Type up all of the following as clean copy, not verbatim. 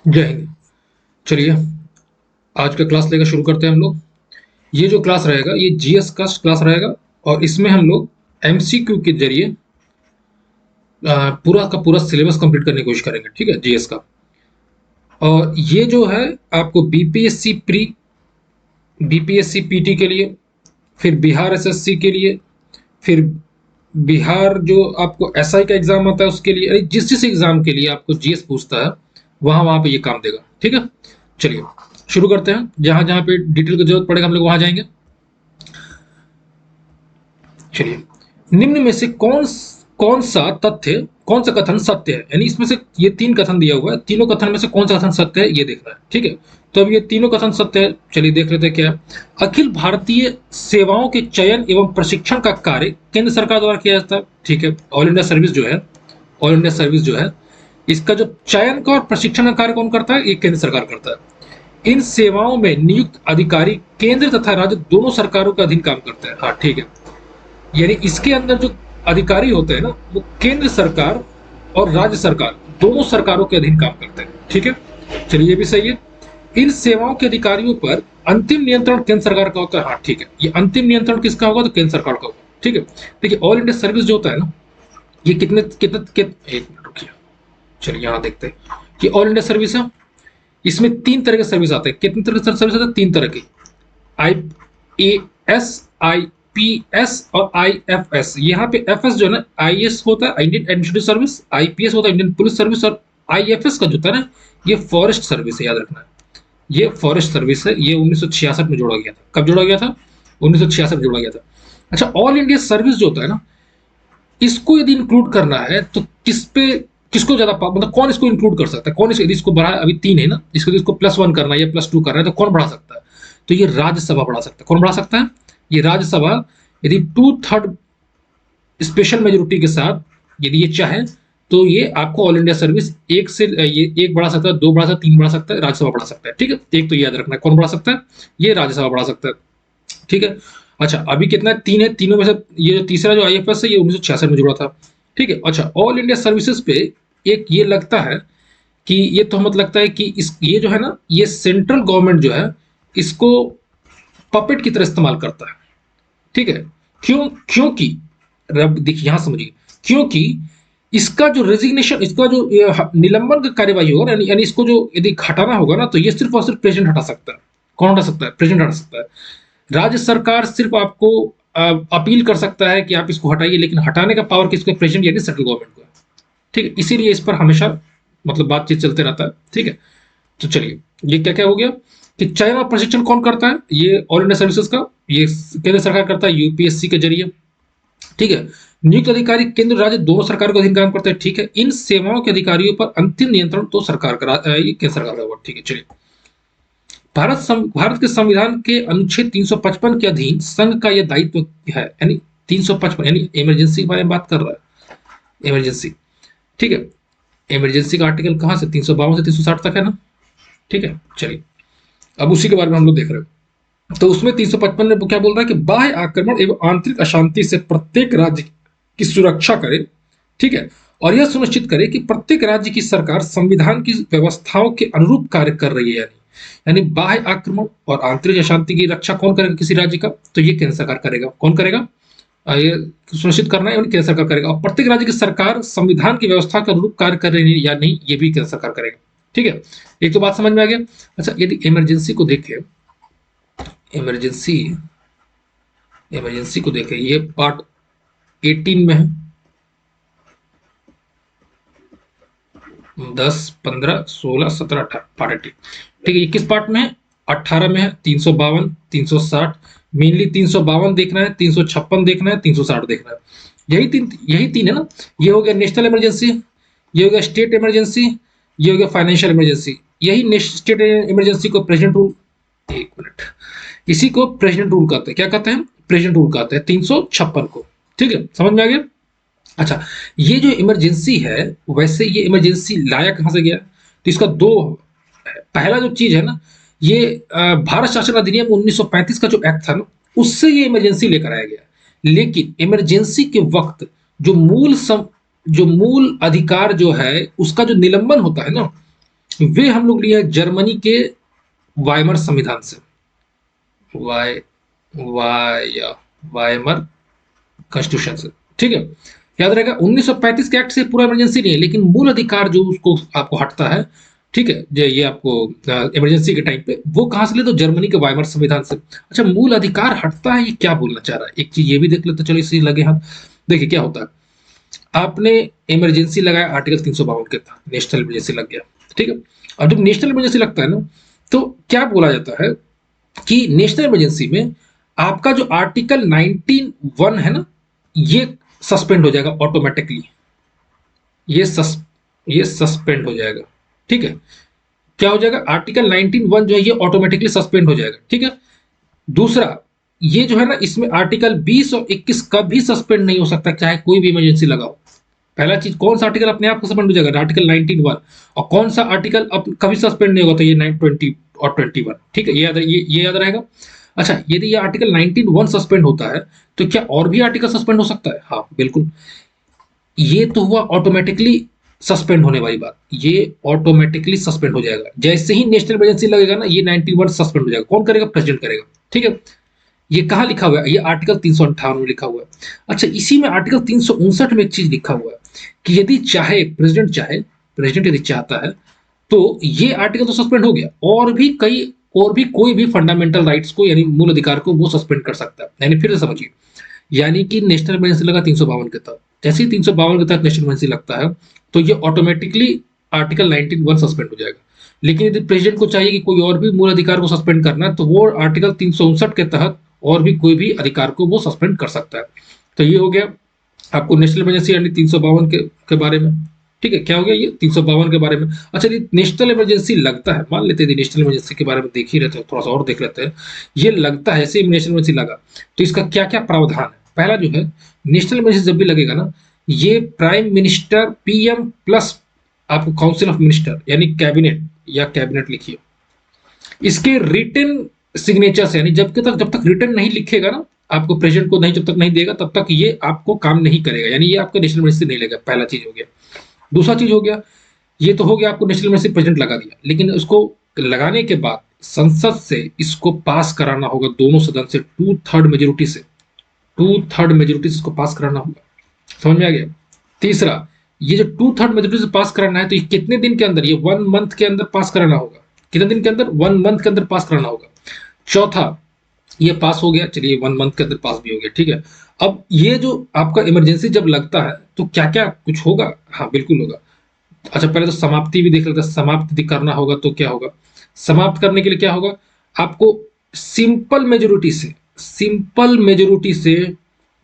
जय हिंद। चलिए, आज का क्लास लेकर शुरू करते हैं हम लोग। ये जो क्लास रहेगा ये जीएस का क्लास रहेगा और इसमें हम लोग एमसीक्यू के जरिए पूरा का पूरा सिलेबस कंप्लीट करने की कोशिश करेंगे। ठीक है, जीएस का। और ये जो है आपको बीपीएससी प्री, बीपीएससी पीटी के लिए, फिर बिहार एसएससी के लिए, फिर बिहार जो आपको एसआई का एग्जाम आता है उसके लिए, यानी जिस जिस एग्जाम के लिए आपको जीएस पूछता है वहां वहां पे ये काम देगा। ठीक है, चलिए शुरू करते हैं। जहां जहां पे डिटेल की जरूरत पड़ेगा हम लोग वहां जाएंगे। चलिए, निम्न में से कौन सा तथ्य, कौन सा कथन सत्य है, यानी इसमें से ये तीन कथन दिया हुआ है, तीनों कथन में से कौन सा कथन सत्य है ये देखना है। ठीक है, तो अब ये तीनों कथन सत्य है, चलिए देख लेते हैं क्या है। अखिल भारतीय सेवाओं के चयन एवं प्रशिक्षण का कार्य केंद्र सरकार द्वारा किया जाता है। ठीक है, ऑल इंडिया सर्विस जो है, ऑल इंडिया सर्विस जो है, इसका जो चयन का और प्रशिक्षण का कार्य कौन करता है? ये केंद्र सरकार करता है। इन सेवाओं में नियुक्त अधिकारी केंद्र तथा राज्य दोनों सरकारों के अधीन काम करते हैं। हाँ ठीक है, यानी इसके अंदर जो अधिकारी होते हैं ना, वो केंद्र सरकार और राज्य सरकार दोनों सरकारों के अधीन काम करते हैं। ठीक है, चलिए ये भी सही है। इन सेवाओं के अधिकारियों पर अंतिम नियंत्रण केंद्र सरकार का होता है। हाँ ठीक है, ये अंतिम नियंत्रण किसका होगा? तो केंद्र सरकार का होगा। ठीक है, देखिए ऑल इंडिया सर्विस जो होता है ना, ये कितने कितने एक मिनट रुकिए, चलिए यहां देखते हैं कि ऑल इंडिया सर्विस है। इसमें तीन तरह के सर्विस आते हैं। कितने तरह के सर्विस आते हैं? तीन तरह के, आईएएस, आईपीएस और आईएफएस। यहाँ पे एफएस जो है ना, आईएएस होता है इंडियन एडमिनिस्ट्रेटिव सर्विस, आईपीएस होता है इंडियन पुलिस सर्विस, और आईएफएस का जो होता है ना, ये फॉरेस्ट सर्विस है, याद रखना है। ये फॉरेस्ट सर्विस है, ये 1966 में जोड़ा गया था। कब जोड़ा गया था? 1966 में जोड़ा गया था। अच्छा, ऑल इंडिया सर्विस जो होता है ना, इसको यदि इंक्लूड करना है तो किस पे, किसको ज्यादा मतलब कौन इसको इंक्लूड कर सकता है? कौन यदि इसको बढ़ा, अभी तीन है ना, इसको +1 करना है या +2 करना है तो कौन बढ़ा सकता है? तो ये राज्यसभा बढ़ा सकता है। कौन बढ़ा सकता है? ये राज्यसभा, यदि 2/3 स्पेशल मेजोरिटी के साथ यदि ये चाहे तो ये आपको ऑल इंडिया सर्विस एक से ये एक बढ़ा सकता है, दो बढ़ा सकता है, तीन बढ़ा सकता है, राज्यसभा बढ़ा सकता है। ठीक है, एक तो याद रखना है कौन बढ़ा सकता है, ये राज्यसभा बढ़ा सकता है। ठीक है, अच्छा अभी कितना है? तीन है, तीनों में से ये जो तीसरा जो आईएफएस है ये 1966 में जुड़ा था। ठीक है, अच्छा ऑल इंडिया सर्विसेज पे एक ये लगता है कि ये तहमत लगता है कि इस ये जो है ना, ये सेंट्रल गवर्नमेंट जो है इसको पपेट की तरह इस्तेमाल करता है। ठीक है, क्योंकि देखिए यहां समझिए, क्योंकि इसका जो रेजिग्नेशन, इसका जो निलंबन का कार्यवाही होगा, यानी इसको जो यदि हटाना होगा ना, तो ये सिर्फ और सिर्फ प्रेसिडेंट हटा सकता है। कौन हटा सकता है? प्रेसिडेंट हटा सकता है। राज्य सरकार सिर्फ आपको अपील कर सकता है कि आप इसको हटाइए, लेकिन हटाने का पावर किसको? प्रेसिडेंट यानी सेंट्रल गवर्नमेंट को है। ठीक है, इसीलिए इस पर हमेशा मतलब बातचीत चलते रहता है। ठीक है, तो चलिए ये क्या क्या हो गया कि चयन और प्रशिक्षण कौन करता है? ये ऑल इंडिया सर्विसेज का, ये केंद्र सरकार करता है यूपीएससी के जरिए। ठीक है, नियुक्त अधिकारी केंद्र राज्य दोनों सरकार के अधीन काम करते हैं। ठीक है, इन सेवाओं के अधिकारियों पर अंतिम नियंत्रण तो सरकार का, केंद्र सरकार का होगा। ठीक है, चलिए भारत के संविधान के अनुच्छेद 355 के अधीन संघ का यह दायित्व है, यानी 355 यानी इमरजेंसी के बारे में बात कर रहा है, इमरजेंसी। ठीक है, इमरजेंसी का आर्टिकल कहां से? 352 से 360 तक है ना। ठीक है, चलिए अब उसी के बारे में हम लोग देख रहे हैं। तो उसमें 355 में क्या बोल रहा है कि बाह्य आक्रमण एवं आंतरिक अशांति से प्रत्येक राज्य की सुरक्षा करे। ठीक है, और यह सुनिश्चित करे कि प्रत्येक राज्य की सरकार संविधान की व्यवस्थाओं के अनुरूप कार्य कर रही है। यानी बाह्य आक्रमण और आंतरिक अशांति की रक्षा कौन करेगा किसी राज्य का? तो ये केंद्र सरकार करेगा। कौन करेगा? ये सुनिश्चित करना है केंद्र सरकार करेगा। और प्रत्येक राज्य की सरकार संविधान की व्यवस्था के अनुरूप कार्य कर रही है या नहीं, ये भी केंद्र सरकार करेगा। ठीक है, एक तो बात समझ में आ गया। अच्छा, यदि इमरजेंसी को देखें, इमरजेंसी इमरजेंसी को देखें, ये पार्ट 18 में है, 10, 15, 16, 17, 18 पार्ट 18। ठीक है, ये किस पार्ट में है? 18 में है। 352, 360, मेनली 352 देखना है, 356 देखना है, 360 देखना है। यही तीन है ना। ये हो गया नेशनल इमरजेंसी, ये हो गया स्टेट इमरजेंसी, ये हो गया फाइनेंशियल इमरजेंसी। यही स्टेट इमरजेंसी को प्रेसिडेंट रूल, एक मिनट, इसी को प्रेसिडेंट रूल कहते हैं। क्या कहते हैं? प्रेसिडेंट रूल कहते हैं 356 को। ठीक है, समझ में आ गया। अच्छा, ये जो इमरजेंसी है, वैसे ये इमरजेंसी लाया कहां से गया? तो इसका दो, पहला जो चीज है ना, ये भारत शासन अधिनियम 1935 का जो एक्ट था ना, उससे ये इमरजेंसी लेकर आया गया। लेकिन इमरजेंसी के वक्त जो मूल अधिकार जो है उसका जो निलंबन होता है ना, वे हम लोग लिए जर्मनी के वाइमर संविधान से। वाई वाई वाइमर कॉन्स्टिट्यूशन से, ठीक है। याद रहेगा 1935 के एक्ट से पूरा इमरजेंसी नहीं है, लेकिन मूल अधिकार जो उसको आपको हटता है, ठीक है, ये आपको इमरजेंसी के टाइम पे वो कहां से ले, तो जर्मनी के वाइमर संविधान से। अच्छा, मूल अधिकार हटता है, ये क्या बोलना चाह रहा है, एक चीज ये भी देख लेते, चलो इसी लगे हाथ। देखिए क्या होता है, आपने इमरजेंसी लगाया आर्टिकल 352 के तहत, नेशनल इमरजेंसी लग गया, ठीक है। और जब नेशनल इमरजेंसी लगता है ना, तो क्या बोला जाता है कि नेशनल इमरजेंसी में आपका जो आर्टिकल 19(1) है ना, ये सस्पेंड हो जाएगा ऑटोमेटिकली। ये सस ये सस्पेंड हो जाएगा, ठीक है। क्या हो जाएगा, आर्टिकल 19(1) जो है ये ऑटोमेटिकली सस्पेंड हो जाएगा, ठीक है। दूसरा, ये जो है ना, इसमें आर्टिकल 20 और 21 कभी सस्पेंड नहीं हो सकता, चाहे कोई भी इमरजेंसी लगाओ। पहला चीज, कौन सा आर्टिकल अपने आप को सस्पेंड हो जाएगा, आर्टिकल 19(1), और कौन सा आर्टिकल कभी सस्पेंड नहीं होगा, तो ये 920 और 21, ठीक है। ये याद रहेगा। अच्छा, यदि ये आर्टिकल 19(1) सस्पेंड होता है, तो क्या और भी आर्टिकल सस्पेंड हो सकता है? हाँ बिल्कुल। ये तो हुआ ऑटोमेटिकली सस्पेंड होने वाली बात, ये ऑटोमेटिकली सस्पेंड हो जाएगा जैसे ही नेशनल इमरजेंसी लगेगा ना, ये 91 सस्पेंड हो जाएगा। कौन करेगा? प्रेसिडेंट करेगा, ठीक है। ये कहाँ लिखा हुआ है? ये आर्टिकल 358 में लिखा हुआ है। अच्छा, इसी में आर्टिकल 359 में एक चीज लिखा हुआ है कि यदि प्रेसिडेंट यदि चाहता है, तो ये आर्टिकल तो सस्पेंड हो गया, और भी कोई भी फंडामेंटल राइट्स को, यानी मूल अधिकार को वो सस्पेंड कर सकता है। यानी फिर से समझिए, यानी कि नेशनल इमरजेंसी लगा 352 के तहत, जैसे ही 352 के तहत नेशनल इमरजेंसी लगता है, तो ये ऑटोमेटिकली आर्टिकल 19(1) सस्पेंड हो जाएगा। लेकिन यदि प्रेसिडेंट को चाहिए कि कोई और भी मूल अधिकार को सस्पेंड करना है, तो वो आर्टिकल 359 के तहत और भी कोई भी अधिकार को वो सस्पेंड कर सकता है। तो ये हो गया आपको नेशनल इमरजेंसी यानी 352 के बारे में, ठीक है। क्या हो गया ये 352 के बारे में। अच्छा, यदि नेशनल इमरजेंसी लगता है, मान लेते हैं नेशनल इमरजेंसी के बारे में देख ही रहते हैं, थोड़ा सा और देख लेते हैं। ये लगता है, ऐसे नेशनल इमरजेंसी लगा, तो इसका क्या क्या प्रावधान है। पहला जो है, नेशनल इमरजेंसी जब भी लगेगा ना, ये प्राइम मिनिस्टर, पीएम प्लस आपको काउंसिल ऑफ मिनिस्टर यानी कैबिनेट, या कैबिनेट लिखिए, इसके रिटन सिग्नेचर से, यानी जब तक रिटन नहीं लिखेगा ना, आपको प्रेसिडेंट को नहीं, जब तक नहीं देगा तब तक ये आपको काम नहीं करेगा, यानी ये आपका नेशनल इमरजेंसी नहीं लगेगा। पहला चीज हो गया। दूसरा चीज हो गया, ये तो हो गया आपको नेशनल इमरजेंसी प्रेसिडेंट लगा दिया, लेकिन उसको लगाने के बाद संसद से इसको पास कराना होगा, दोनों सदन से 2/3 मेजोरिटी से, 2/3 मेजोरिटी से इसको पास कराना होगा। समझ में आ गया? तीसरा, ये जो 2/3 मेजोरिटी से पास कराना है, तो ये कितने दिन के अंदर, ये 1 मंथ के अंदर पास कराना होगा। कितने दिन के अंदर? 1 मंथ के अंदर पास कराना होगा। चौथा, ये पास हो गया, चलिए 1 मंथ के अंदर पास भी हो गया, ठीक है। अब ये जो आपका इमरजेंसी जब लगता है, तो क्या क्या कुछ होगा? हाँ बिल्कुल होगा। अच्छा, पहले तो समाप्ति भी देख लेते हैं। समाप्त यदि करना होगा तो क्या होगा? समाप्त करने के लिए क्या होगा? आपको सिंपल मेजोरिटी से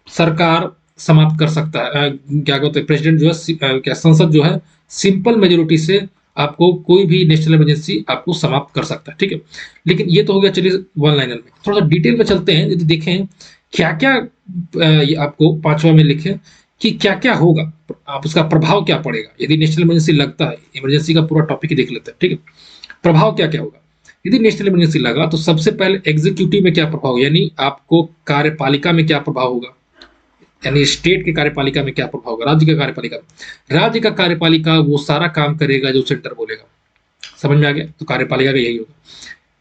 सरकार समाप्त कर सकता है। क्या कहते हैं, प्रेसिडेंट जो है, क्या संसद जो है, सिंपल मेजोरिटी से आपको कोई भी नेशनल इमरजेंसी आपको समाप्त कर सकता है, ठीक है। लेकिन ये तो हो गया, चलिए वन लाइनर में थोड़ा सा डिटेल में चलते हैं। यदि देखें क्या क्या आपको पांचवा में लिखे कि क्या क्या होगा, आप उसका प्रभाव क्या पड़ेगा यदि नेशनल इमरजेंसी लगता है। इमरजेंसी का पूरा टॉपिक ही देख लेते हैं, ठीक है। प्रभाव क्या क्या होगा यदि नेशनल इमरजेंसी लगा, तो सबसे पहले एग्जीक्यूटिव में क्या प्रभाव, यानी आपको कार्यपालिका में क्या प्रभाव होगा, यानी स्टेट की कार्यपालिका में क्या प्रभाव होगा, राज्य का कार्यपालिका में। राज्य का कार्यपालिका वो सारा काम करेगा जो सेंटर बोलेगा। समझ में आ गया? तो कार्यपालिका का यही होगा।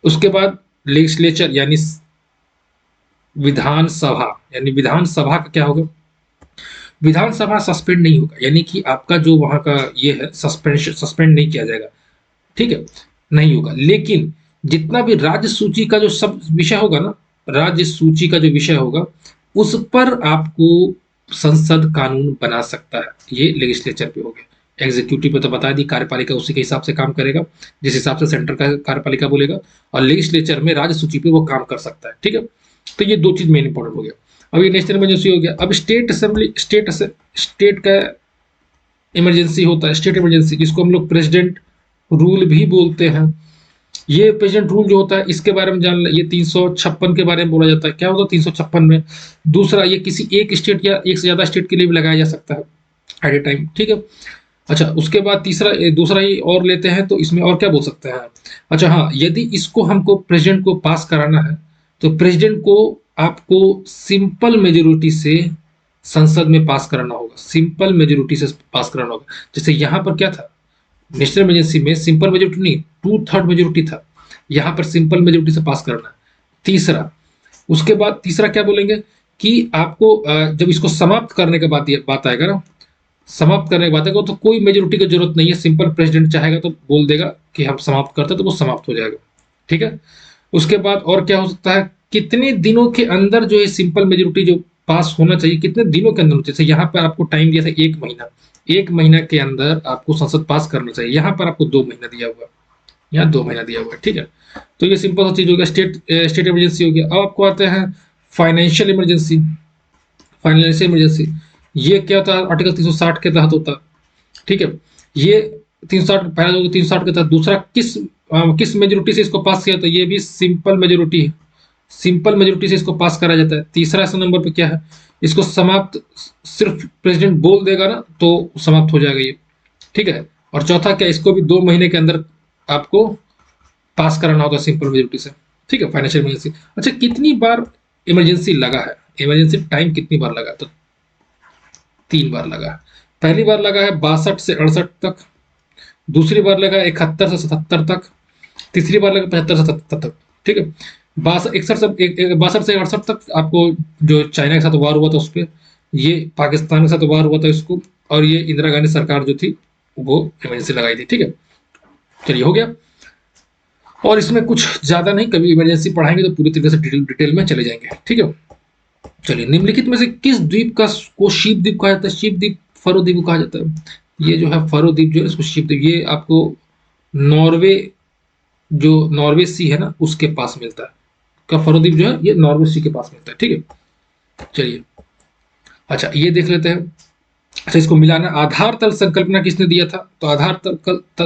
उसके बाद लेजिस्लेचर यानी विधानसभा, यानी विधानसभा का क्या होगा? विधानसभा सस्पेंड नहीं होगा, यानी कि आपका जो वहां का ये है, सस्पेंड नहीं किया जाएगा, ठीक है, नहीं होगा। लेकिन जितना भी राज्य सूची का जो सब विषय होगा ना, राज्य सूची का जो विषय होगा, उस पर आपको संसद कानून बना सकता है। ये लेजिस्लेचर पे हो गया। एग्जीक्यूटिव पे तो बता दी, कार्यपालिका उसी के हिसाब से काम करेगा जिस हिसाब से सेंटर का कार्यपालिका बोलेगा, और लेजिस्लेचर में राज्य सूची पे वो काम कर सकता है, ठीक है। तो ये दो चीज मेन इंपॉर्टेंट हो गया। अब ये नेशनल इमरजेंसी हो गया। अब स्टेट असेंबली, स्टेट का इमरजेंसी होता है, स्टेट इमरजेंसी, जिसको हम लोग प्रेसिडेंट रूल भी बोलते हैं। ये प्रेसिडेंट रूल जो होता है, इसके बारे में जान लें। ये 356 के बारे में बोला जाता है। क्या होता है 356 में? दूसरा, ये किसी एक स्टेट या एक से ज्यादा स्टेट के लिए भी लगाया जा सकता है एट ए टाइम, ठीक है। अच्छा, उसके बाद दूसरा ही और लेते हैं, तो इसमें और क्या बोल सकते हैं? अच्छा हाँ, यदि इसको हमको प्रेसिडेंट को पास कराना है, तो प्रेसिडेंट को आपको सिंपल मेजोरिटी से संसद में पास कराना होगा, सिंपल मेजोरिटी से पास कराना होगा। जैसे यहाँ पर क्या था, नेशनल इमरजेंसी में सिंपल मेजोरिटी नहीं, 2/3 मेजोरिटी था, यहाँ पर सिंपल मेजोरिटी से पास करना है। तीसरा, उसके बाद तीसरा क्या बोलेंगे कि आपको जब इसको समाप्त करने के बाद ये बात आएगा ना, समाप्त करने के बाद आएगा तो कोई मेजोरिटी की जरूरत नहीं है, सिंपल प्रेसिडेंट चाहेगा तो बोल देगा कि हम समाप्त करते हैं तो वो समाप्त हो जाएगा। ठीक है। उसके बाद और क्या हो सकता है, कितने दिनों के अंदर जो है सिंपल मेजोरिटी जो पास होना चाहिए, कितने दिनों के अंदर, जैसे यहाँ पर आपको टाइम दिया था 1 महीना, 1 महीना के अंदर आपको संसद पास करना चाहिए, यहाँ पर आपको 2 महीना दिया हुआ है, यहाँ 2 महीना दिया हुआ है। ठीक है। तो ये सिंपल सा चीज हो गया, स्टेट इमरजेंसी हो गया। अब आपको आते हैं फाइनेंशियल इमरजेंसी। फाइनेंशियल इमरजेंसी ये क्या होता है, आर्टिकल 360 के तहत होता है। ठीक है। ये 360 पहला जो 360 के तहत, दूसरा किस मेजोरिटी से इसको पास किया, तो ये भी सिंपल मेजोरिटी है, सिंपल मेजोरिटी से इसको पास करा जाता है। तीसरा इस नंबर पे क्या है, इसको समाप्त सिर्फ प्रेसिडेंट बोल देगा ना तो समाप्त हो जाएगा ये। ठीक है। और चौथा क्या, इसको भी 2 महीने के अंदर आपको पास कराना होता है सिंपल मेजोरिटी से। ठीक है, फाइनेंशियल इमरजेंसी। अच्छा, कितनी बार इमरजेंसी लगा है, इमरजेंसी टाइम कितनी बार लगा, तो 3 बार लगा है। पहली बार लगा है 62 से 68 तक, दूसरी बार लगा 71 से 77 तक, तीसरी बार लगा 75 से 77 तक। ठीक है। 62 से 68 तक आपको जो चाइना के साथ वार हुआ था उस पर, ये पाकिस्तान के साथ वार हुआ था इसको, और ये इंदिरा गांधी सरकार जो थी वो इमरजेंसी लगाई थी। ठीक है। चलिए, हो गया। और इसमें कुछ ज्यादा नहीं, कभी इमरजेंसी पढ़ाएंगे तो पूरी तरीके से डिटेल में चले जाएंगे। ठीक है। चलिए, निम्नलिखित में से किस द्वीप को शीप द्वीप कहा जाता है, शीप द्वीप फरो द्वीप को कहा जाता है। ये जो है फरो द्वीप जो है इसको शीप द्वीप, ये आपको नॉर्वे, जो नॉर्वे सी है ना उसके पास मिलता है। का फरो द्वीप जो है ये नॉर्वे सी के पास मिलता है। ठीक है। चलिए, अच्छा ये देख लेते हैं। अच्छा, इसको मिलाना, आधार तल संकल्पना किसने दिया था, तो आधार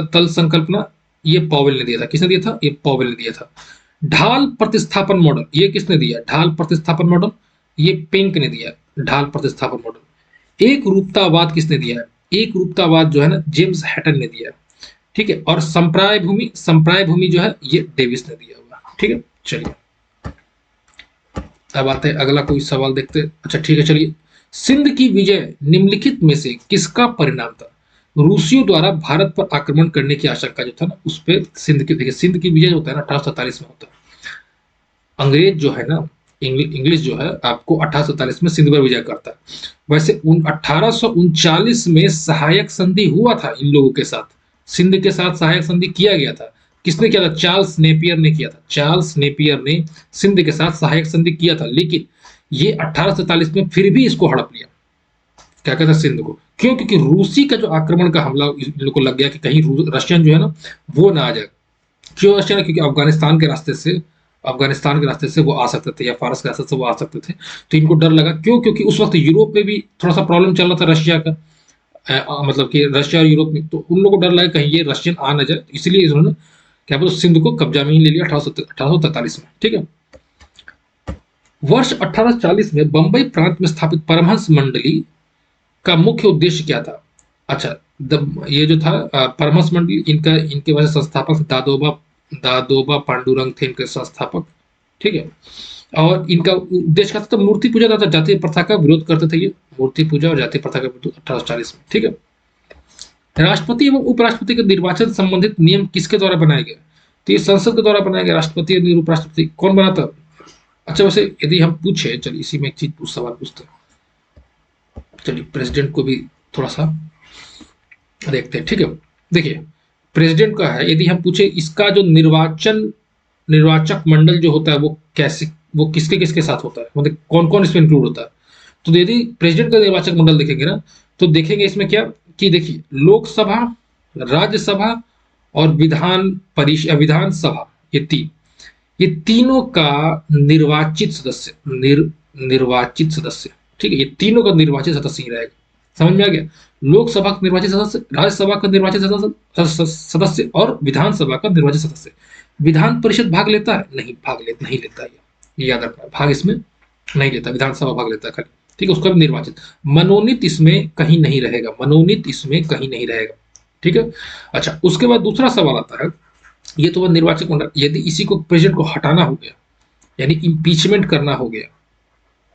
तल संकल्पना ये पॉवेल ने दिया था। किसने दिया था, ये पॉवेल ने दिया था। ढाल प्रतिस्थापन मॉडल ये किसने दिया, ढाल प्रतिस्थापन मॉडल ये पिंक ने दिया, ढाल प्रतिस्थापन मॉडल। एक रूपतावाद किसने दिया है, एक रूपतावाद जो है ना जेम्स हैटन ने दिया है। ठीक है। और संप्राय भूमि जो है ये डेविस ने दिया हुआ। ठीक है। चलिए, अब आते हैं अगला कोई सवाल देखते हैं। अच्छा ठीक है, चलिए। सिंध की विजय निम्नलिखित में से किसका परिणाम था, रूसियों द्वारा भारत पर आक्रमण करने की आशंका जो था ना उस पर सिंध की, देखिए सिंध की विजय जो होता है ना 1847 में होता है। अंग्रेज जो है ना, इंग्लिश जो है आपको 1847 में सिंध पर विजय करता है। वैसे 1839 में सहायक संधि हुआ था इन लोगों के साथ, सिंध के साथ सहायक संधि किया गया था। किसने किया था, चार्ल्स नेपियर ने किया था। चार्ल्स नेपियर ने सिंध के साथ सहायक संधि किया था, लेकिन ये 1847 में फिर भी इसको हड़प लिया, क्या कहता है, सिंध को। क्यों, क्योंकि रूसी का जो आक्रमण का हमला इन लोगों को लग गया कि कहीं रशियन जो है ना वो ना आ जाए। क्यों रशियन, क्योंकि अफगानिस्तान के रास्ते से वो आ सकते थे, या फारस के रास्ते से वो आ सकते थे। तो इनको डर लगा। क्यों, क्योंकि उस वक्त यूरोप में भी थोड़ा सा प्रॉब्लम चल रहा था रशिया का, मतलब कि रशिया और यूरोप में। तो उन लोगों को डर लगा कहीं ये रशियन आ ना जाए, इसलिए इन्होंने क्या बोलते सिंध को कब्जा में ही ले लिया 1843 में। ठीक है। वर्ष 1840 में बंबई प्रांत में स्थापित परमहंस मंडली का मुख्य उद्देश्य क्या था। अच्छा, ये जो था परमहंस मंडली, इनके वजह संस्थापक दादोबा पांडुरंग थे इनके संस्थापक। ठीक है। और इनका उद्देश्य क्या था, तो मूर्ति पूजा तथा जातीय प्रथा का विरोध करते थे ये, मूर्ति पूजा और जातीय प्रथा का विरोध 1840 में। ठीक है। राष्ट्रपति एवं उपराष्ट्रपति के निर्वाचन संबंधित नियम किसके द्वारा बनाए गए, तो ये संसद के द्वारा बनाया गया। राष्ट्रपति और उपराष्ट्रपति कौन बनाता। अच्छा, वैसे यदि हम पूछे, चलिए इसी में एक चीज सवाल पूछते हैं। चलिए, प्रेसिडेंट को भी थोड़ा सा देखते हैं। ठीक है। देखिए, प्रेसिडेंट का है, यदि हम पूछे इसका जो निर्वाचक मंडल जो होता है वो कैसे, वो किसके किसके साथ होता है, मतलब कौन कौन इसमें इंक्लूड होता है। तो यदि प्रेसिडेंट का निर्वाचक मंडल देखेंगे ना, तो देखेंगे इसमें क्या कि देखिए, लोकसभा, राज्यसभा और विधानसभा, ये तीनों का निर्वाचित सदस्य, निर्वाचित सदस्य। ठीक है। ये तीनों का निर्वाचित सदस्य ही रहेगा। समझ में आ गया। लोकसभा का निर्वाचित सदस्य, राज्यसभा का निर्वाचित सदस्य और विधानसभा का निर्वाचित सदस्य। विधान परिषद भाग लेता है, नहीं लेता है, ये याद रखना, भाग इसमें नहीं लेता, विधानसभा भाग लेता है खाली। ठीक है। उसका भी निर्वाचित, मनोनीत इसमें कहीं नहीं रहेगा, मनोनीत इसमें कहीं नहीं रहेगा। ठीक है। अच्छा, उसके बाद दूसरा सवाल आता है, ये तो निर्वाचक मंडल, यदि इसी को प्रेसिडेंट को हटाना हो गया, यानी इम्पीचमेंट करना हो गया,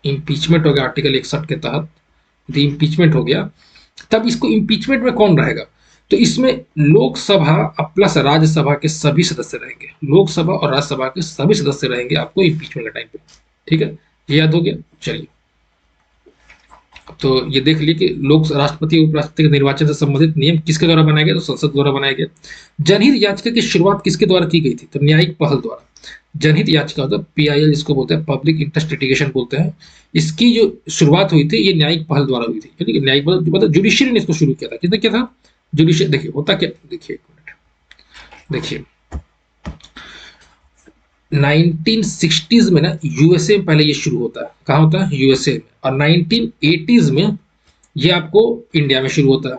इम्पीचमेंट हो गया आर्टिकल 61 के तहत, यदि इम्पीचमेंट हो गया, तब इसको इम्पीचमेंट में कौन रहेगा, तो इसमें लोकसभा प्लस राज्यसभा के सभी सदस्य रहेंगे, लोकसभा और राज्यसभा के सभी सदस्य रहेंगे आपको इम्पीचमेंट के टाइम पे। ठीक है, ये याद हो गया। चलिए, तो ये देख लिए कि लोक राष्ट्रपति और उपराष्ट्रपति के निर्वाचन से संबंधित नियम किसके द्वारा बनाया गया, तो संसद द्वारा बनाया गया। जनहित याचिका की शुरुआत किसके द्वारा की गई थी, तो न्यायिक पहल द्वारा। जनहित याचिका होता है PIL, जिसको बोलते हैं पब्लिक इंटरेस्ट लिटिगेशन बोलते हैं। इसकी जो शुरुआत हुई थी ये न्यायिक पहल द्वारा हुई थी, यानी कि न्यायिक मतलब जुडिशियरी ने इसको शुरू किया था। किसने किया था, जुडिशियरी। देखिए होता क्या, देखिए एक मिनट, देखिए 1960s में ना यूएसए में पहले ये शुरू होता है। कहाँ होता है, यूएसए में। और 1980s में ये आपको इंडिया में शुरू होता है।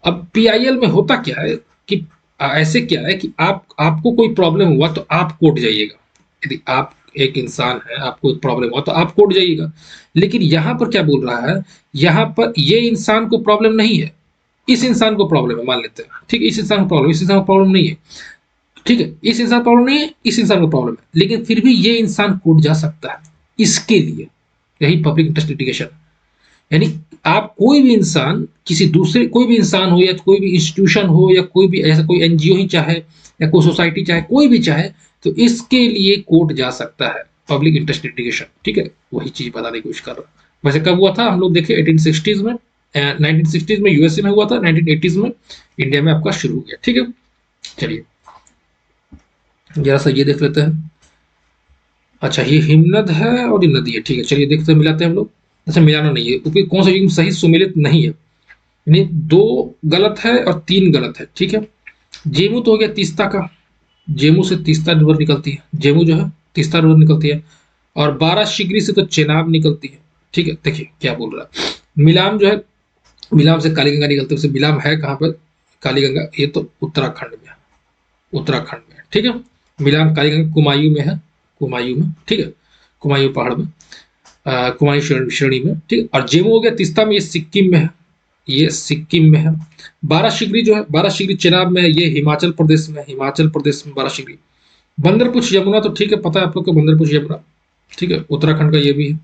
अब PIL में होता क्या है कि ऐसे क्या है कि आपको कोई प्रॉब्लम हुआ तो आप कोर्ट जाइएगा। यदि आप एक इंसान है, आपको एक प्रॉब्लम हुआ तो आप कोर्ट जाइएगा। लेकिन यहां पर क्या बोल रहा है, यहां पर ये इंसान को प्रॉब्लम नहीं है, इस इंसान को प्रॉब्लम है, मान लेते हैं। ठीक है, इस इंसान को प्रॉब्लम, इस इंसान को प्रॉब्लम नहीं है। ठीक है, इस इंसान को प्रॉब्लम नहीं है, इस इंसान को प्रॉब्लम है, लेकिन फिर भी ये इंसान कोर्ट जा सकता है इसके लिए। यही पब्लिक इंटरेस्ट लिटिगेशन। यानी आप कोई भी इंसान, किसी दूसरे कोई भी इंसान हो या कोई भी इंस्टीट्यूशन हो या कोई भी ऐसा कोई NGO ही चाहे या कोई सोसाइटी चाहे, कोई भी चाहे, तो इसके लिए कोर्ट जा सकता है, पब्लिक इंटरेस्ट लिटिगेशन। ठीक है, वही चीज बताने की कोशिश कर रहा हूँ। वैसे कब हुआ था, हम लोग देखे 1860s में, 1960s में यूएसए में हुआ था, 1980s में इंडिया में आपका शुरू हो गया। ठीक है, चलिए जरा सा ये देख लेते हैं। अच्छा, ये हिमनद है और ये नदी है। ठीक है, चलिए देखते हैं, मिलाते हैं हम लोग। अच्छा, मिलाना नहीं है क्योंकि कौन सा युग्म सही सुमेलित नहीं है, यानी 2 गलत है और 3 गलत है। ठीक है, जेमू तो हो गया तीस्ता का, जेमू से तीस्ता रिवर निकलती है, जेमू जो है तीस्ता रिवर निकलती है। और 12 शिगरी से तो चेनाब निकलती है। ठीक है, देखिए क्या बोल रहा है, मिलाम जो है, मिलाम से कालीगंगा निकलती है। वैसे मिलाम है कहाँ पर, कालीगंगा ये तो उत्तराखंड में है, उत्तराखंड में है। ठीक है, मिलाम कालीगंगा कुमायूं में है, कुमायूं में। ठीक है, कुमायूं पहाड़ में, कुमायूं श्रेणी में। ठीक है, और जेमू हो गया तीस्ता में, ये सिक्किम में है, ये सिक्किम में है। 12 शिगरी जो है, 12 शिगरी चेनाब में है, ये हिमाचल प्रदेश में, हिमाचल प्रदेश में 12 शिगरी। बंदरपुछ यमुना तो ठीक है, पता है आप लोग को बंदरपुछ यमुना। ठीक है, उत्तराखंड का ये भी है।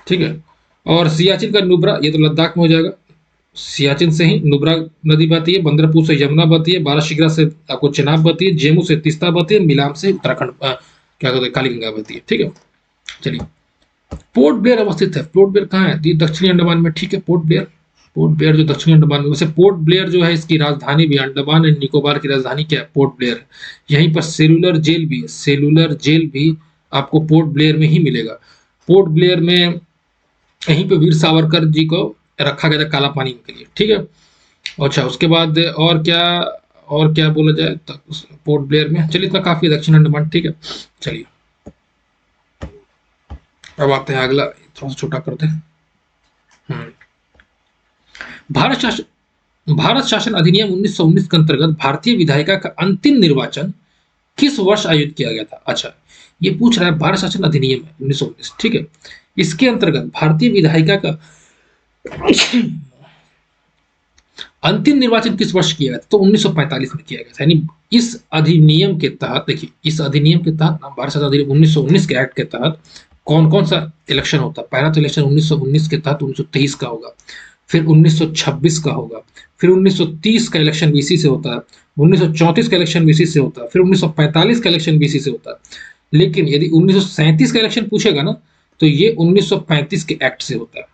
ठीक है, और सियाचिन का नुब्रा, ये तो लद्दाख में हो जाएगा। सियाचिन से ही नुब्रा नदी बहती है, बंदरपुर से यमुना बहती है, 12 शिगरा से आपको चेनाब बहती है, जेमू से तीस्ता बहती है, मिलाम से उत्तराखंड क्या कहते हैं कालीगंगा बहती है। ठीक है, चलिए पोर्ट ब्लेयर अवस्थित है, पोर्ट ब्लेयर कहाँ है, दक्षिणी अंडमान में। ठीक है, पोर्ट ब्लेयर, पोर्ट ब्लेयर जो दक्षिणी अंडमान में। वैसे पोर्ट ब्लेयर जो है इसकी राजधानी भी, अंडमान एंड निकोबार की राजधानी क्या है, पोर्ट ब्लेयर है। यहीं पर सेलुलर जेल भी है, सेलुलर जेल भी आपको पोर्ट ब्लेयर में ही मिलेगा। पोर्ट ब्लेयर में यहीं पे वीर सावरकर जी को रखा गया था काला पानी के लिए। ठीक है, अच्छा उसके बाद और क्या बोला जाए पोर्ट ब्लेयर में। चलिए इतना काफी है, दक्षिण अंडमान। ठीक है, चलिए अब आते हैं अगला, थोड़ा सा छोटा करते हैं। हम्म, भारत शासन, भारत शासन अधिनियम 1919 के अंतर्गत भारतीय विधायिका का अंतिम निर्वाचन किस वर्ष आयोजित किया गया था। अच्छा, ये पूछ रहा है भारत शासन अधिनियम है 1919। ठीक है, इसके अंतर्गत भारतीय विधायिका का अंतिम निर्वाचन किस वर्ष किया गया था, तो 1945 में किया गया था। यानी इस अधिनियम के तहत, देखिए इस अधिनियम के तहत ना, भारत शासन अधिनियम 1919 के एक्ट के तहत कौन कौन सा इलेक्शन होता है। पहला तो इलेक्शन 1919 के तहत 1923 का होगा, फिर 1926 का होगा, फिर 1930 का इलेक्शन VC से होता है, 1934 का इलेक्शन VC से होता है, फिर 1945 का इलेक्शन VC से होता है। लेकिन यदि 1937 का इलेक्शन पूछेगा ना, तो ये 1935 के एक्ट से होता है।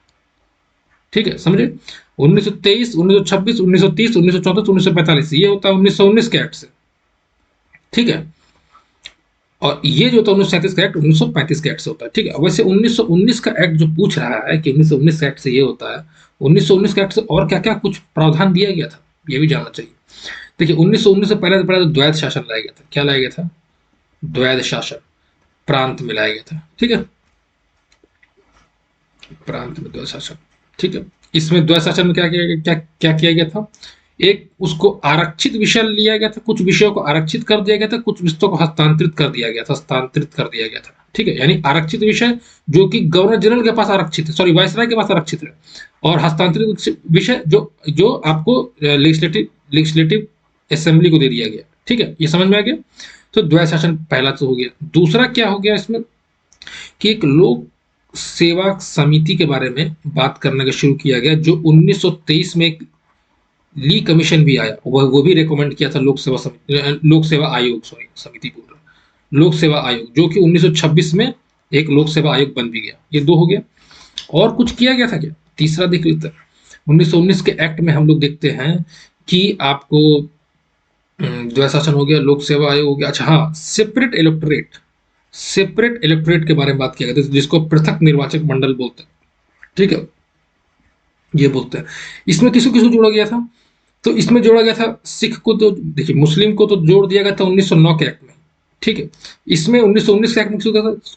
ठीक है, समझे, 1923, 1926, 1930, 1934, 1945 ये होता है 1919 के एक्ट से। ठीक है, और ये जो होता है 1937 का एक्ट 1935 के एक्ट से होता है। ठीक है, वैसे 1919 का एक्ट जो पूछ रहा है कि 1919 का एक्ट से ये होता है, 1919 का एक्ट से और क्या क्या कुछ प्रावधान दिया गया था, ये भी जानना चाहिए। देखिए 1919 से पहले तो द्वैध शासन लाया गया था। क्या लाया गया था, द्वैध शासन, प्रांत में लाया गया था। ठीक है, प्रांत में द्वैध शासन। ठीक है, इसमें द्वैध शासन में क्या किया गया था, एक उसको आरक्षित विषय लिया गया था, कुछ विषयों को आरक्षित कर दिया गया था, कुछ विषयों को हस्तांतरित कर दिया गया था, हस्तांतरित कर दिया गया था। ठीक है, यानी आरक्षित विषय जो कि गवर्नर जनरल के पास आरक्षित है, सॉरी वायसराय के पास आरक्षित है, और हस्तांतरित विषय जो जो आपको लेजिस्लेटिव असेंबली को दे दिया गया। ठीक है, ये समझ में आ गया। तो द्वैध शासन पहला तो हो गया। दूसरा क्या हो गया इसमें कि एक लोक सेवा समिति के बारे में बात करने का शुरू किया गया, जो 1923 में ली कमीशन भी आया, वो भी रिकमेंड किया था लोक सेवा आयोग, समिति बोल रहा हूं, लोक सेवा आयोग, जो कि 1926 में एक लोक सेवा आयोग बन भी गया। ये दो हो गया। और कुछ किया गया था क्या? तीसरा देख लेते हैं। 1919 के एक्ट में हम लोग देखते हैं कि आपको जो शासन हो गया, लोक सेवा आयोग हो गया। अच्छा हाँ, सेपरेट इलेक्टोरेट के बारे में बात किया गया था, जिसको पृथक निर्वाचक मंडल बोलते हैं। ठीक है, ये बोलते हैं। इसमें किसको किसको जोड़ा गया था? तो इसमें जोड़ा गया था सिख को, तो देखिए मुस्लिम को तो जोड़ दिया गया था 1909 के एक्ट में। ठीक है, इसमें 1919 के एक्ट में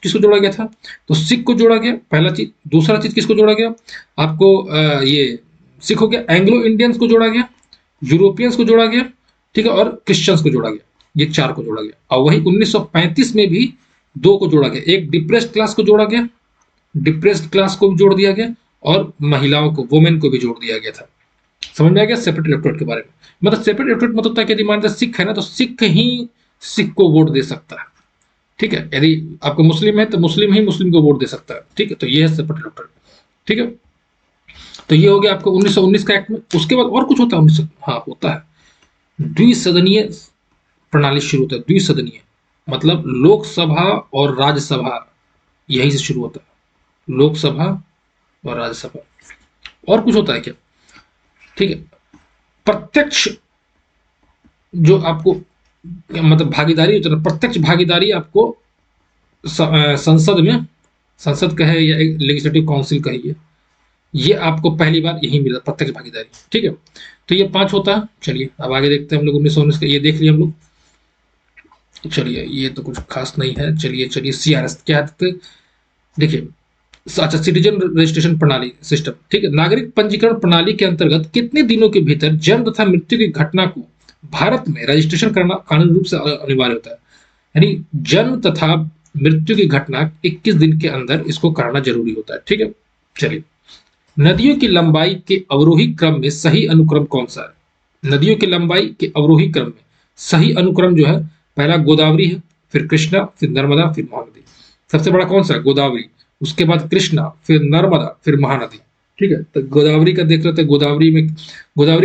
किसको जोड़ा गया था? तो सिख को जोड़ा गया, पहला चीज। दूसरा चीज किसको जोड़ा गया? आपको ये सिख हो गया, एंग्लो इंडियंस को जोड़ा गया, यूरोपियंस को जोड़ा गया, ठीक है, और क्रिश्चियंस को जोड़ा गया। ये चार को जोड़ा गया। और वही 1935 में भी दो को जोड़ा गया, एक डिप्रेस्ड क्लास को जोड़ा गया, डिप्रेस्ड क्लास को भी जोड़ दिया गया, और महिलाओं को, वुमेन को भी जोड़ दिया गया था। समझ में आ गया सेपरेट इलेक्टोरेट के बारे में? मतलब सेपरेट इलेक्टोरेट मतलब था कि यदि मान लीजिए सिख है ना, तो सिख ही सिख को वोट दे सकता है। ठीक है, यदि आपको मुस्लिम है तो मुस्लिम ही मुस्लिम को वोट दे सकता है। ठीक है, तो ये है सेपरेट इलेक्टोरेट। ठीक है, तो ये हो गया आपको 1919 का एक्ट में। उसके बाद और कुछ होता है 1900, हाँ होता है, द्विसदनीय प्रणाली शुरू होता है। द्विसदनीय मतलब लोकसभा और राज्यसभा, यहीं से शुरू होता है, लोकसभा और राज्यसभा। और कुछ होता है क्या? ठीक है, प्रत्यक्ष जो आपको मतलब भागीदारी होता है, प्रत्यक्ष भागीदारी आपको संसद में, संसद कहे या लेजिस्लेटिव काउंसिल कहिए, ये आपको पहली बार यही मिला, प्रत्यक्ष भागीदारी। ठीक है, तो ये 5 होता है। चलिए अब आगे देखते हैं हम लोग 1919 का, ये देख लिया हम लोग। चलिए ये तो कुछ खास नहीं है। चलिए चलिए CRS क्या है देखिए। अच्छा, सिटीजन रजिस्ट्रेशन प्रणाली सिस्टम। ठीक है, नागरिक पंजीकरण प्रणाली के अंतर्गत कितने दिनों के भीतर जन्म तथा मृत्यु की घटना को भारत में रजिस्ट्रेशन करना कानूनी रूप से अनिवार्य होता है। यानी जन्म तथा मृत्यु की घटना 21 दिन के अंदर इसको कराना जरूरी होता है। ठीक है, चलिए। नदियों की लंबाई के अवरोही क्रम में सही अनुक्रम कौन सा है? नदियों की लंबाई के अवरोही क्रम में सही अनुक्रम जो है, पहला गोदावरी है, फिर कृष्णा, फिर नर्मदा, फिर महानदी। सबसे बड़ा कौन सा है? गोदावरी। उसके बाद कृष्णा, फिर नर्मदा, फिर महानदी। ठीक है, तो गोदावरी का देख रहे थे। गोदावरी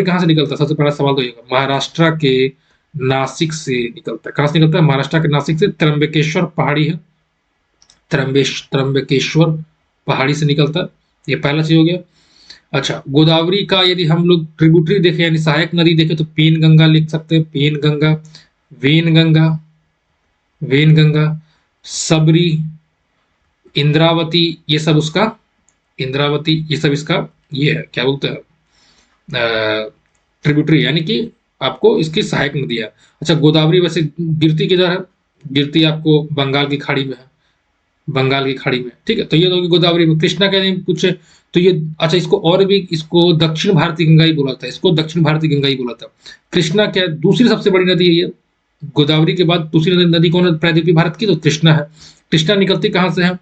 कहाँ से निकलता है? सबसे पहला सवाल तो ये महाराष्ट्र के नासिक से निकलता है। कहाँ से निकलता है? महाराष्ट्र के नासिक से। त्र्यंबकेश्वर पहाड़ी है, त्र्यंबकेश्वर पहाड़ी से निकलता है। ये पहला चीज हो गया। अच्छा, गोदावरी का यदि हम लोग ट्रिब्यूटरी देखें यानी सहायक नदी देखें, तो पेन गंगा लिख सकते हैं, Penganga, Wainganga, Wainganga, Sabari, Indravati, ये सब उसका, इंद्रावती ये सब इसका ये है, क्या बोलते हैं, ट्रिब्यूटरी, यानी कि आपको इसकी सहायक नदी है। अच्छा, गोदावरी वैसे गिरती किधर है? गिरती आपको बंगाल की खाड़ी में है, बंगाल की खाड़ी में। ठीक है, तो ये तो होगी गोदावरी में। कृष्णा का नहीं पूछे तो ये, अच्छा इसको और भी, इसको दक्षिण भारतीय गंगा ही बोला था, इसको दक्षिण भारतीय गंगा ही बोला था। कृष्णा क्या है? दूसरी सबसे बड़ी नदी है ये। गोदावरी के बाद दूसरी नदी कौन है प्रायद्वीपीय भारत की? तो कृष्णा है। कृष्णा निकलती कहाँ से है?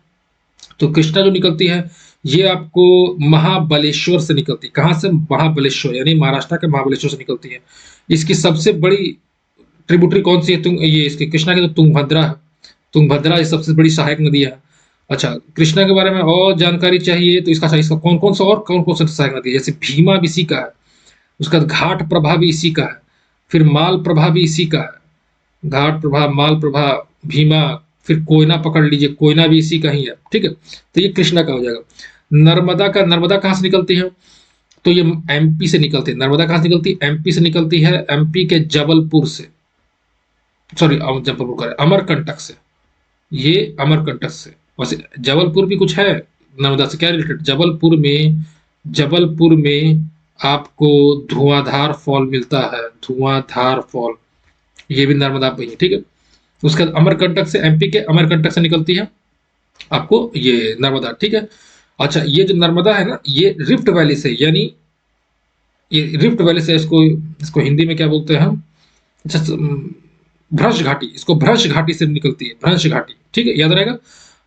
तो कृष्णा जो निकलती है ये आपको महाबलेश्वर से निकलती है। कहाँ से? महाबलेश्वर, यानी महाराष्ट्र के महाबलेश्वर से निकलती है। इसकी सबसे बड़ी ट्रिब्यूटरी कौन सी है? ये इसकी कृष्णा की तो तुंगभद्रा है। तुंगभद्रा ये सबसे बड़ी सहायक नदी है। अच्छा, कृष्णा के बारे में और जानकारी चाहिए तो इसका कौन कौन सा सहायक नदी है? जैसे भीमा भी इसी का है, उसका घाट प्रभा भी इसी का है, फिर माल प्रभा भी इसी का है, घाट प्रभा, माल प्रभा, भीमा, फिर कोयना पकड़ लीजिए, कोयना भी इसी का ही है। ठीक है, तो ये कृष्णा का हो जाएगा। नर्मदा कहाँ से निकलती है? तो ये MP से निकलती है। नर्मदा कहाँ से निकलती है? MP से निकलती है, MP के जबलपुर से, सॉरी जबलपुर का अमरकंटक से, ये अमरकंटक से। वैसे जबलपुर भी कुछ है नर्मदा से क्या रिलेटेड? जबलपुर में आपको धुआंधार फॉल मिलता है, धुआंधार फॉल, ये भी नर्मदा पे ही है। ठीक है, उसके बाद अमरकंटक से, MP के अमरकंटक से निकलती है आपको ये नर्मदा। ठीक है, अच्छा ये जो नर्मदा है ना, ये रिफ्ट वैली से, यानी ये रिफ्ट वैली से, इसको इसको हिंदी में क्या बोलते हैं हम? अच्छा, भ्रंश घाटी, इसको भ्रंश घाटी से निकलती है, भ्रंश घाटी। ठीक है, याद रहेगा।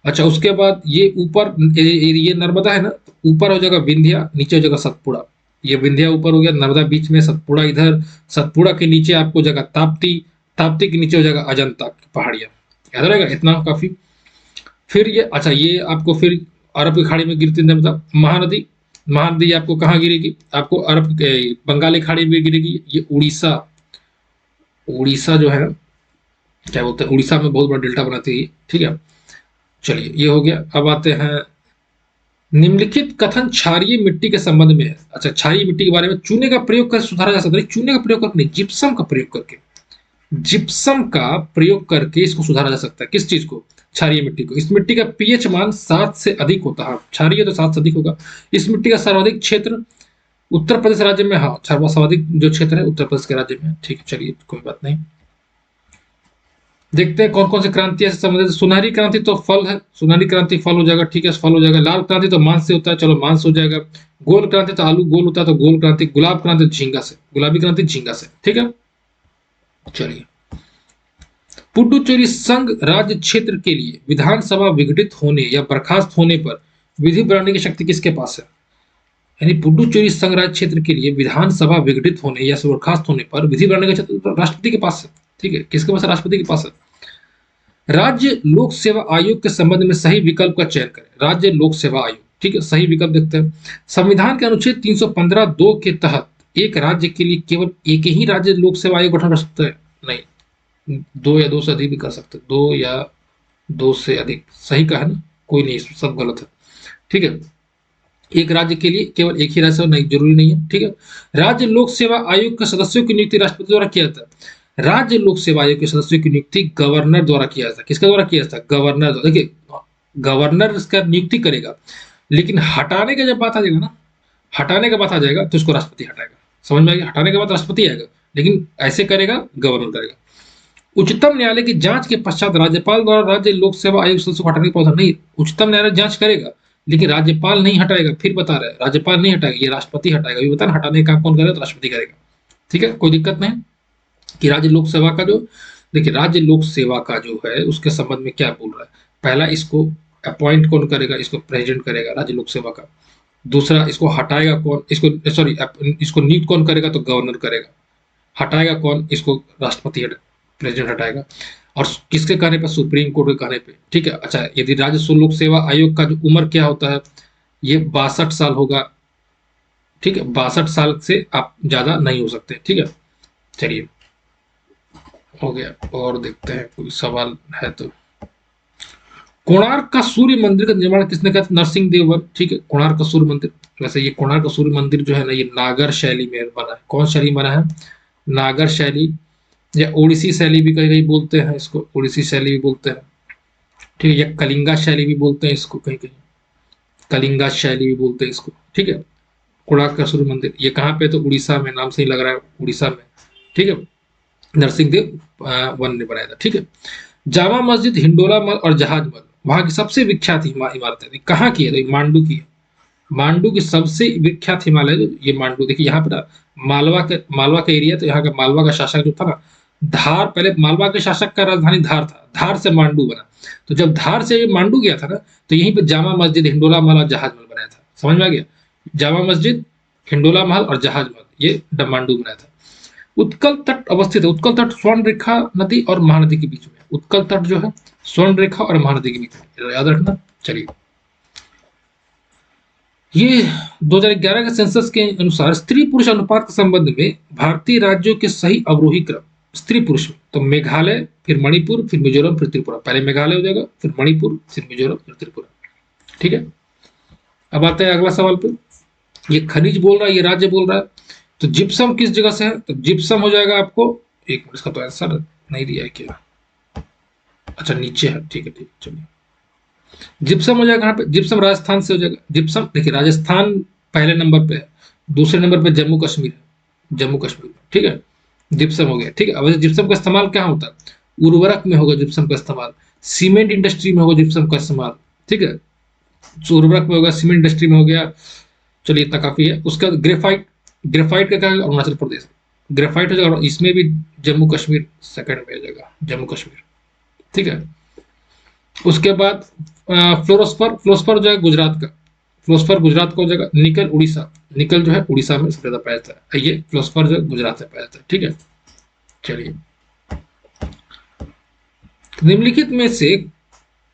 अच्छा, उसके बाद ये ऊपर, ये नर्मदा है ना, ऊपर हो जाएगा विंध्या, नीचे हो जाएगा सतपुड़ा। ये विंध्या ऊपर हो गया, नर्मदा बीच में, सतपुड़ा इधर, सतपुड़ा के नीचे आपको जगह ताप्ती, ताप्ती के नीचे हो जाएगा अजंता की पहाड़ियां। याद रहेगा, इतना काफी। फिर ये, अच्छा ये आपको फिर अरब की खाड़ी में गिरती नर्मदा। महानदी, महानदी आपको कहाँ गिरेगी, आपको अरब बंगाली खाड़ी में गिरेगी। ये उड़ीसा, उड़ीसा जो है क्या बोलते हैं, उड़ीसा में बहुत बड़ा डेल्टा बनाती है, ठीक है। चलिए ये हो गया। अब आते हैं निम्नलिखित कथन क्षारीय मिट्टी के संबंध में है। अच्छा, क्षारीय मिट्टी के बारे में, चूने का प्रयोग कर सुधारा जा सकता है। चूने का प्रयोग करके नहीं, जिप्सम का प्रयोग करके, जिप्सम का प्रयोग करके इसको सुधारा जा सकता है। किस चीज को? क्षारीय मिट्टी को। इस मिट्टी का पीएच मान 7 से अधिक होता है, क्षारीय तो 7 से अधिक होगा। इस मिट्टी का सर्वाधिक क्षेत्र उत्तर प्रदेश राज्य में, हाँ सर्वाधिक जो क्षेत्र है उत्तर प्रदेश के राज्य में, ठीक है। चलिए कोई बात नहीं। देखते हैं कौन कौन सी क्रांति से संबंधित। सुनहरी क्रांति तो फल है, सुनहरी क्रांति फल हो जाएगा, ठीक है, फल हो जाएगा। लाल क्रांति तो मांस से होता है, चलो मांस हो जाएगा। गोल क्रांति तो आलू गोल होता है, तो गोल क्रांति। गुलाब क्रांति झींगा से, गुलाबी क्रांति झींगा से, ठीक है। चलिए, पुडुचेरी संघ राज्य क्षेत्र के लिए विधानसभा विघटित होने या बर्खास्त होने पर विधि बनाने की शक्ति किसके पास है? यानी पुडुचेरी संघ राज्य क्षेत्र के लिए विधानसभा विघटित होने या बर्खास्त होने पर विधि बनाने का क्षेत्र राष्ट्रपति के पास है, ठीक है। किसके पास है? राष्ट्रपति के पास है। राज्य लोक सेवा आयोग के संबंध में सही विकल्प का चयन करें। राज्य लोक सेवा आयोग, ठीक है, सही विकल्प देखते हैं। संविधान के अनुच्छेद 315(2) के तहत एक राज्य के लिए केवल एक ही राज्य लोक सेवा आयोग गठन कर सकता है? नहीं, 2 या 2 से अधिक भी कर सकते हैं, 2 या 2 से अधिक, सही कहा ना, कोई नहीं, सब गलत है, ठीक है। एक राज्य के लिए केवल एक ही राज्य नहीं, जरूरी नहीं है, ठीक है। राज्य लोक सेवा आयोग के सदस्यों की नियुक्ति राष्ट्रपति द्वारा किया जाता है। राज्य लोक सेवा आयोग के सदस्यों की नियुक्ति गवर्नर द्वारा किया जाता है। किसके द्वारा किया जाता है? गवर्नर द्वारा। देखिए, गवर्नर इसका नियुक्ति करेगा, लेकिन हटाने का जब बात आ जाएगा ना, हटाने का बात आ जाएगा तो इसको राष्ट्रपति हटाएगा। समझ में आ गया? हटाने के बाद राष्ट्रपति आएगा, लेकिन ऐसे करेगा गवर्नर करेगा। उच्चतम न्यायालय की जांच के पश्चात राज्यपाल द्वारा राज्य लोक सेवा आयोग सदस्य को हटाने का प्रावधान नहीं। उच्चतम न्यायालय जांच करेगा, लेकिन राज्यपाल नहीं हटाएगा। फिर बता रहे हैं, राज्यपाल नहीं हटाएगा, ये राष्ट्रपति हटाएगा। ये बता, हटाने का काम कौन करेगा? तो राष्ट्रपति करेगा, ठीक है, कोई दिक्कत नहीं। कि राज्य लोक सेवा का जो, देखिए राज्य लोक सेवा का जो है उसके संबंध में क्या बोल रहा है। पहला, इसको अपॉइंट कौन करेगा? इसको प्रेसिडेंट करेगा राज्य लोक सेवा का। दूसरा, इसको हटाएगा कौन? इसको सॉरी, इसको नियुक्त कौन करेगा? तो गवर्नर करेगा। हटाएगा कौन? इसको राष्ट्रपति प्रेसिडेंट हटाएगा। और किसके कहने पर? सुप्रीम कोर्ट के कहने पे, ठीक है। अच्छा, यदि राज्य लोक सेवा आयोग का जो उम्र क्या होता है, ये 62 साल होगा, ठीक है। 62 साल से आप ज्यादा नहीं हो सकते, ठीक है। चलिए हो गया, और देखते हैं कोई सवाल है तो। कोणार्क का सूर्य मंदिर का निर्माण किसने किया? नरसिंह देव वर्मा, ठीक है। कोणार्क का सूर्य मंदिर, वैसे ये कोणार्क का सूर्य मंदिर जो है ना, ये नागर शैली में बना है। कौन शैली बना है? नागर शैली, या ओडिसी शैली भी कहीं कहीं बोलते हैं इसको, ओडिसी शैली भी बोलते हैं, ठीक है। या कलिंगा शैली भी बोलते हैं इसको, कहीं कहीं कलिंगा शैली भी बोलते हैं इसको, ठीक है। कोणार्क का सूर्य मंदिर ये कहाँ पे? तो उड़ीसा में, नाम से ही लग रहा है उड़ीसा में, ठीक है। नरसिंह देव वन ने बनाया था, ठीक है। जामा मस्जिद, हिंडोला महल और जहाज महल वहां की सबसे विख्यात इमारतें कहाँ की है? तो मांडू की है। मांडू की सबसे विख्यात हिमालय जो ये मांडू, देखिए यहाँ पर मालवा का एरिया, तो यहाँ का मालवा का शासक जो था ना, धार, पहले मालवा के शासक का राजधानी धार था, धार से मांडू बना। तो जब धार से मांडू गया था ना, तो यहीं पे जामा मस्जिद, हिंडोला महल और जहाज महल बनाया था। समझ में आ गया? जामा मस्जिद, हिंडोला महल और जहाज महल, ये मांडू बनाया था। उत्कल तट अवस्थित है। उत्कल तट स्वर्ण रेखा नदी और महानदी के बीच में। उत्कल तट जो है स्वर्ण रेखा और महानदी के बीच में, याद रखना। चलिए, ये 2011 के सेंसस के अनुसार स्त्री पुरुष अनुपात के संबंध में भारतीय राज्यों के सही अवरोही क्रम स्त्री पुरुष में, तो मेघालय, फिर मणिपुर, फिर मिजोरम, फिर त्रिपुरा। पहले मेघालय हो जाएगा, फिर मणिपुर, फिर मिजोरम, फिर त्रिपुरा, ठीक है। अब आता है अगला सवाल पे। ये खनिज बोल रहा है, ये राज्य बोल रहा है। तो जिप्सम किस जगह से है? तो जिप्सम हो जाएगा आपको, एक मिनट, इसका तो आंसर नहीं दिया है क्या? अच्छा नीचे है, ठीक है, ठीक, चलिए। जिप्सम हो जाएगा कहाँ पे? जिप्सम राजस्थान से हो जाएगा। जिप्सम देखिए, राजस्थान पहले नंबर पे है, दूसरे नंबर पे जम्मू कश्मीर है, जम्मू कश्मीर, ठीक है। जिप्सम हो गया, ठीक है। अब जिप्सम का इस्तेमाल क्या होता है? उर्वरक में होगा जिप्सम का इस्तेमाल, सीमेंट इंडस्ट्री में होगा जिप्सम का इस्तेमाल, ठीक है। उर्वरक में होगा, सीमेंट इंडस्ट्री में हो गया। चलिए इतना काफी है। उसका ग्रेफाइट, ग्रेफाइट का क्या है? अरुणाचल प्रदेश, ग्रेफाइट हो जाएगा। इसमें भी जम्मू कश्मीर सेकंड में आ जाएगा, जम्मू कश्मीर, ठीक है। उसके बाद फ्लोरोस्पर, फ्लोरोस्पर जो है गुजरात का, फ्लोरोस्पर गुजरात का हो जाएगा। निकल उड़ीसा, निकल जो है उड़ीसा में सबसे ज्यादा पाया जाता है। ये फ्लोरोस्पर जो है गुजरात में पाया जाता है, ठीक है। चलिए, निम्नलिखित में से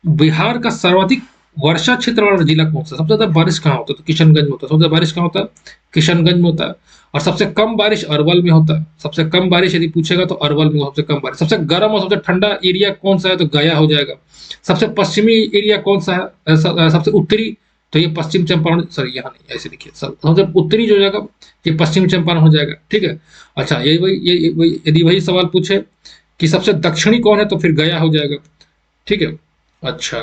बिहार का सर्वाधिक वर्षा क्षेत्र वाला जिला कौन सा, सबसे ज्यादा बारिश कहाँ होता है, तो किशनगंज में होता है। सबसे ज्यादा बारिश कहाँ होता है, किशनगंज में होता है। और सबसे कम बारिश अरवल में होता है। सबसे कम बारिश यदि पूछेगा तो अरवल में सबसे कम बारिश। सबसे गर्म और सबसे ठंडा एरिया कौन सा है, तो गया हो जाएगा। सबसे पश्चिमी एरिया कौन सा है, सबसे उत्तरी, तो ये पश्चिम चंपारण, सॉरी यहाँ नहीं, ऐसे लिखिए, सबसे उत्तरी जो जाएगा ये पश्चिम चंपारण हो जाएगा, ठीक है। अच्छा, यही वही ये वही, यदि वही सवाल पूछे कि सबसे दक्षिणी कौन है, तो फिर गया हो जाएगा, ठीक है। अच्छा,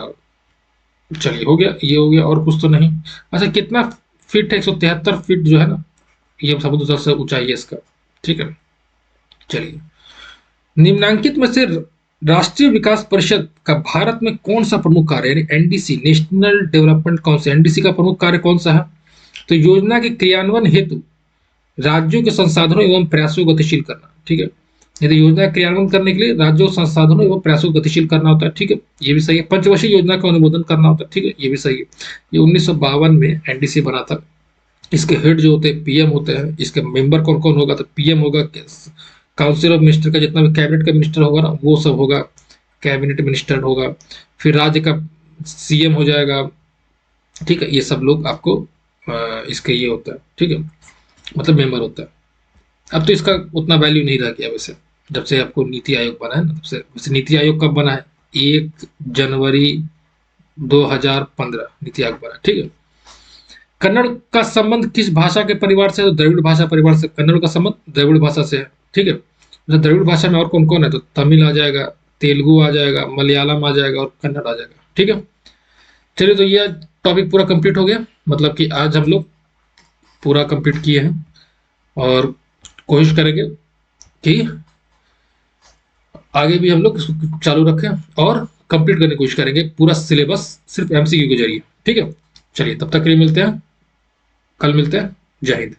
चलिए हो गया, ये हो गया, और कुछ तो नहीं। अच्छा, कितना फीट है, 173 फीट जो है ना, ये समुद्र तल से ऊंचाई है इसका, ठीक है। चलिए, निम्नांकित में से राष्ट्रीय विकास परिषद का भारत में कौन सा प्रमुख कार्य है, NDC, national development council, NDC का प्रमुख कार्य कौन सा है, तो योजना के क्रियान्वयन हेतु राज्यों के संसाधनों एवं प्रयासों को गतिशील करना, ठीक है। यदि योजना का क्रियान्वयन करने के लिए राज्यों के संसाधनों एवं प्रयासों को गतिशील करना होता है, ठीक है, ये भी सही है। पंचवर्षीय योजना का अनुमोदन करना होता है, ठीक है, ये भी सही है। ये 1952 में एनडीसी बना था। इसके हेड जो होते हैं पीएम होते हैं। इसके मेंबर कौन कौन होगा, तो पीएम होगा, काउंसिल ऑफ मिनिस्टर का जितना भी कैबिनेट का मिनिस्टर होगा ना, वो सब होगा, कैबिनेट मिनिस्टर होगा। फिर राज्य का सीएम हो जाएगा, ठीक है। ये सब लोग आपको इसके ये होता है, ठीक है, मतलब मेंबर होता है। अब तो इसका उतना वैल्यू नहीं रह गया वैसे, जब से आपको नीति आयोग बना है ना, तब से। वैसे नीति आयोग कब बना है, 1 जनवरी 2015 नीति आयोग बना, ठीक है। कन्नड़ का संबंध किस भाषा के परिवार से है, तो द्रविड़ भाषा परिवार से। कन्नड़ का संबंध द्रविड़ भाषा से है, ठीक है। तो द्रविड़ भाषा में और कौन कौन है, तो तमिल आ जाएगा, तेलुगु आ जाएगा, मलयालम आ जाएगा और कन्नड़ आ जाएगा, ठीक है। चलिए, तो ये टॉपिक पूरा कंप्लीट हो गया, मतलब कि आज हम लोग पूरा कंप्लीट किए हैं। और कोशिश करेंगे कि आगे भी हम लोग इसको चालू रखें और कंप्लीट करने की कोशिश करेंगे पूरा सिलेबस सिर्फ एमसीक्यू के जरिए, ठीक है। चलिए, तब तक के लिए मिलते हैं, कल मिलते हैं। जय हिंद।